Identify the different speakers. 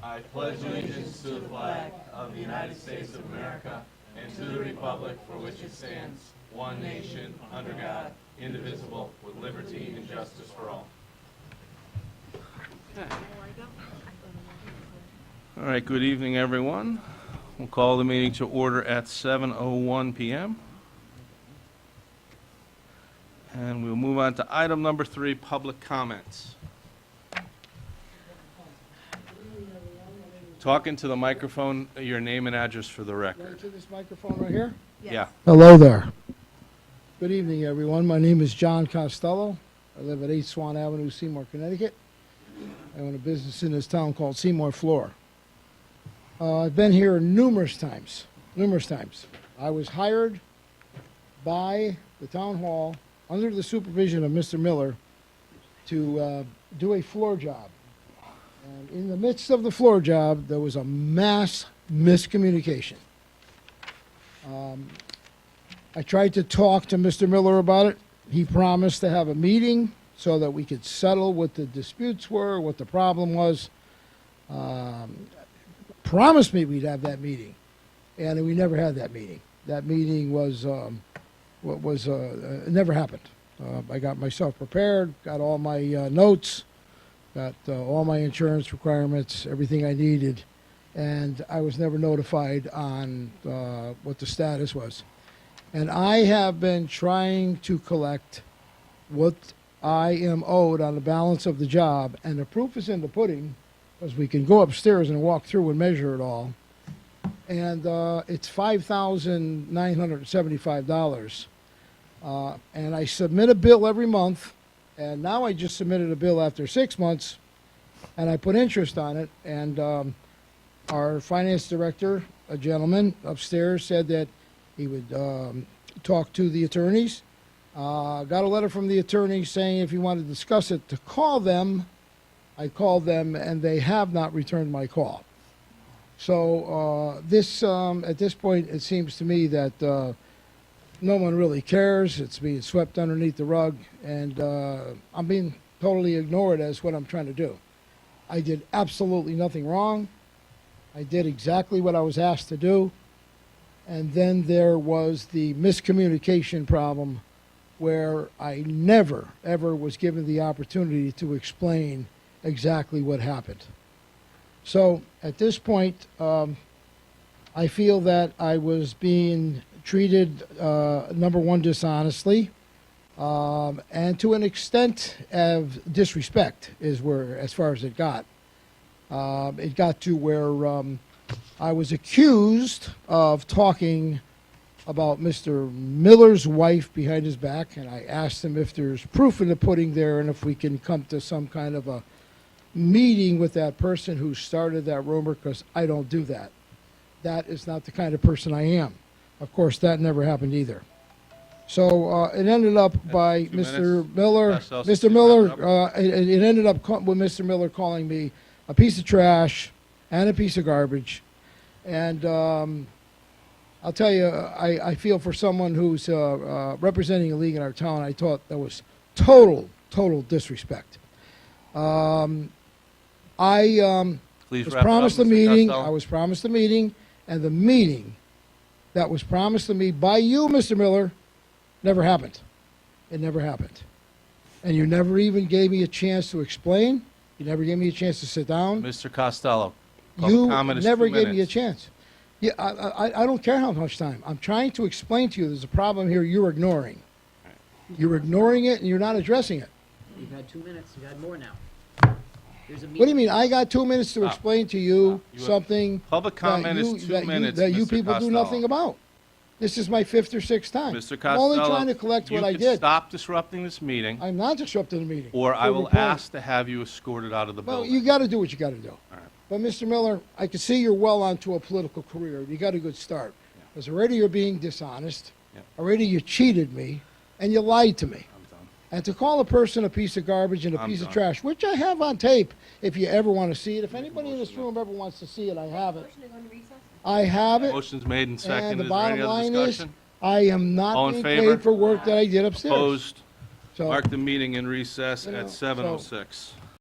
Speaker 1: I pledge allegiance to the flag of the United States of America and to the republic for which it stands, one nation, under God, indivisible, with liberty and justice for all. Okay. All right, good evening, everyone. We'll call the meeting to order at 7:01 p.m. And we'll move on to item number 3, public comments. Talk into the microphone, your name and address for the record.
Speaker 2: Right to this microphone right here?
Speaker 3: Yes.
Speaker 1: Yeah.
Speaker 2: Hello there. Good evening, everyone. My name is John Costello. I live at 8 Swan Avenue, Seymour, Connecticut. I own a business in this town called Seymour Floor. I've been here numerous times. I was hired by the town hall under the supervision of Mr. Miller to do a floor job. And in the midst of the floor job, there was a mass miscommunication. I tried to talk to Mr. Miller about it. He promised to have a meeting so that we could settle what the disputes were, what the problem was. Promised me we'd have that meeting, and we never had that meeting. That meeting it never happened. I got myself prepared, got all my notes, got all my insurance requirements, everything I needed, and I was never notified on what the status was. And I have been trying to collect what I am owed on the balance of the job, and the proof is in the pudding, because we can go upstairs and walk through and measure it all. And it's $5,975. And I submit a bill every month, and now I just submitted a bill after 6 months, and I put interest on it. And our finance director, a gentleman upstairs, said that he would talk to the attorneys. Got a letter from the attorney saying if you want to discuss it, to call them. I called them, and they have not returned my call. So at this point, it seems to me that no one really cares. It's being swept underneath the rug, and I'm being totally ignored as what I'm trying to do. I did absolutely nothing wrong. I did exactly what I was asked to do. And then there was the miscommunication problem where I never, ever was given the opportunity to explain exactly what happened. So at this point, I feel that I was being treated, number one, dishonestly, and to an extent of disrespect is where, as far as it got. It got to where I was accused of talking about Mr. Miller's wife behind his back, and I asked him if there's proof in the pudding there and if we can come to some kind of a meeting with that person who started that rumor, because I don't do that. That is not the kind of person I am. Of course, that never happened either. So it ended up by Mr. Miller. Mr. Miller. It ended up with Mr. Miller calling me a piece of trash and a piece of garbage. And I'll tell you, I feel for someone who's representing a league in our town, I thought that was total disrespect. I was promised a meeting. I was promised a meeting, and the meeting that was promised to me by you, Mr. Miller, never happened. It never happened. And you never even gave me a chance to explain. You never gave me a chance to sit down.
Speaker 1: Mr. Costello,
Speaker 2: You never gave me a chance. Yeah, I don't care how much time. I'm trying to explain to you there's a problem here you're ignoring. You're ignoring it, and you're not addressing it.
Speaker 3: You've had 2 minutes. You've had more now. There's a
Speaker 2: What do you mean? I got 2 minutes to explain to you something
Speaker 1: public comment is 2 minutes,
Speaker 2: that you
Speaker 1: Mr.
Speaker 2: people do
Speaker 1: Costello.
Speaker 2: nothing about. This is my 5th or 6th time.
Speaker 1: Mr.
Speaker 2: I'm only
Speaker 1: Costello,
Speaker 2: trying to collect what I
Speaker 1: you
Speaker 2: did.
Speaker 1: could stop disrupting this meeting,
Speaker 2: I'm not disrupting the meeting.
Speaker 1: or I
Speaker 2: Prove
Speaker 1: will
Speaker 2: your point.
Speaker 1: ask to have you escorted out of the
Speaker 2: Well,
Speaker 1: building.
Speaker 2: you got to do what you got to do.
Speaker 1: All right.
Speaker 2: But Mr. Miller, I can see you're well onto a political career. You got a good start. Because already you're being dishonest.
Speaker 1: Yeah.
Speaker 2: Already you cheated me, and you lied to me.
Speaker 1: I'm done.
Speaker 2: And to call a person a piece of garbage and a
Speaker 1: I'm
Speaker 2: piece of
Speaker 1: done.
Speaker 2: trash, which I have on tape, if you ever want to see it. If anybody in this room ever wants to see it, I have it. I have it.
Speaker 1: Motion's made and
Speaker 2: And
Speaker 1: seconded.
Speaker 2: the
Speaker 1: Is there any
Speaker 2: bottom
Speaker 1: other
Speaker 2: line is,
Speaker 1: discussion?
Speaker 2: I am
Speaker 1: All
Speaker 2: not
Speaker 1: in
Speaker 2: being
Speaker 1: favor?
Speaker 2: paid for work that I did upstairs.
Speaker 1: Opposed?
Speaker 2: So,
Speaker 1: Mark the meeting in recess
Speaker 2: You know,
Speaker 1: at 7:06.